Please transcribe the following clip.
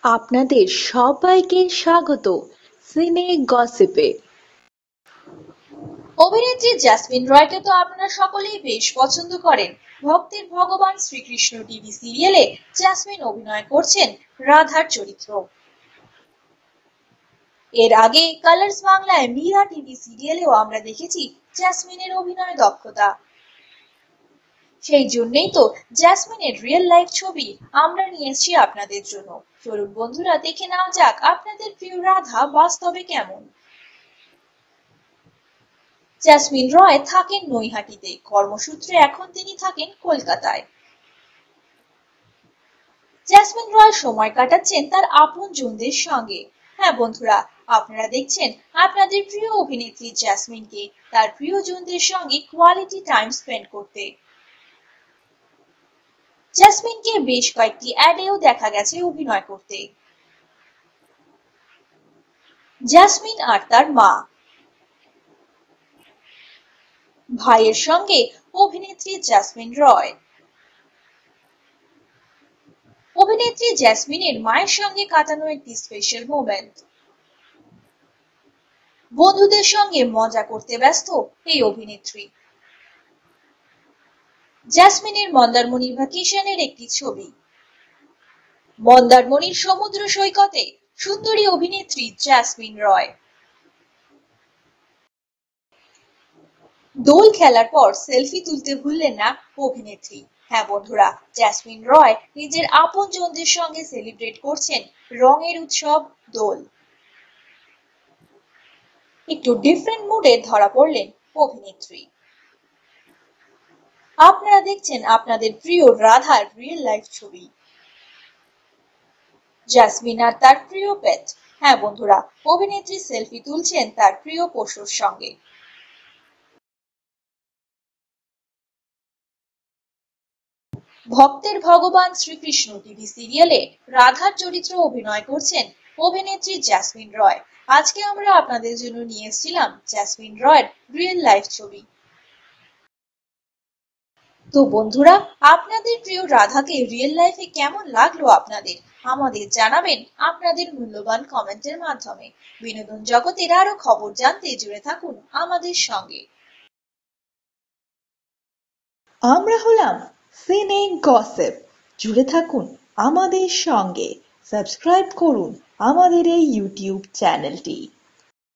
আপনাদের সবাইকে স্বাগত সিনে গসিপে। অভিনেত্রী জ্যাসমিন রয়কে তো আপনারা সকলেই বেশ পছন্দ করেন। ভক্তের ভগবান শ্রীকৃষ্ণ টিভি সিরিয়ালে জ্যাসমিন অভিনয় করছেন রাধার চরিত্র। এর আগে কালার্স বাংলায় মীরা টিভি সিরিয়ালেও আমরা দেখেছি জ্যাসমিনের অভিনয় দক্ষতা। সেই জন্যই তো জ্যাসমিনের রিয়েল লাইফ ছবি আমরা নিয়ে এসেছি আপনাদের জন্য। চলুন বন্ধুরা, দেখে নেওয়া যাক আপনাদের প্রিয় রাধা বাস্তবে কেমন। জ্যাসমিন রয় থাকেন নৈহাটিতে, কর্মসূত্রে এখন তিনি থাকেন কলকাতায়। জ্যাসমিন রয় সময় কাটাচ্ছেন তার আপনজনদের সঙ্গে। হ্যাঁ বন্ধুরা, আপনারা দেখছেন আপনাদের প্রিয় অভিনেত্রী জ্যাসমিনকে তার প্রিয়জনদের সঙ্গে কোয়ালিটি টাইম স্পেন্ড করতে। জ্যাসমিনকে বেশ কয়েকটি অ্যাডেও দেখা গেছে অভিনয় করতে। জ্যাসমিন আর তার মা। ভাইয়ের সঙ্গে অভিনেত্রী জ্যাসমিন রয়। অভিনেত্রী জ্যাসমিনের মায়ের সঙ্গে কাটানো একটি স্পেশাল মোমেন্ট। বন্ধুদের সঙ্গে মজা করতে ব্যস্ত এই অভিনেত্রী। জ্যাসমিনের মন্দারমণির ভ্যাকেশনের একটি ছবি। মন্দারমণির সমুদ্র সৈকতে সুন্দরী অভিনেত্রী জ্যাসমিন রয়। দোল খেলার পর সেলফি তুলতে ভুললেন না অভিনেত্রী। হ্যাঁ বন্ধুরা, জ্যাসমিন রয় নিজের আপনজনদের সঙ্গে সেলিব্রেট করছেন রঙের উৎসব দোল। একটু ডিফারেন্ট মুডে ধরা পড়লেন অভিনেত্রী। আপনারা দেখছেন আপনাদের প্রিয় রাধার রিয়েল লাইফ ছবি। জ্যাসমিন আর তার প্রিয় পেট। হ্যাঁ বন্ধুরা, অভিনেত্রী সেলফি তুলছেন তার প্রিয় পশুর সঙ্গে। ভক্তের ভগবান শ্রীকৃষ্ণ টিভি সিরিয়ালে রাধার চরিত্রে অভিনয় করছেন অভিনেত্রী জ্যাসমিন রয়। আজকে আমরা আপনাদের জন্য নিয়ে এসেছিলাম জ্যাসমিন রয়ের রিয়েল লাইফ ছবি। তো বন্ধুরা, আপনাদের প্রিয় রাধাকে রিয়েল লাইফে কেমন লাগলো আপনাদের আমাদের জানাবেন আপনাদের মূল্যবান কমেন্টের মাধ্যমে। বিনোদন জগতের আরো খবর জানতে জুড়ে থাকুন আমাদের সঙ্গে। আমরা হলাম সিনে গসিপ। জুড়ে থাকুন আমাদের সঙ্গে, সাবস্ক্রাইব করুন আমাদের এই ইউটিউব চ্যানেলটি।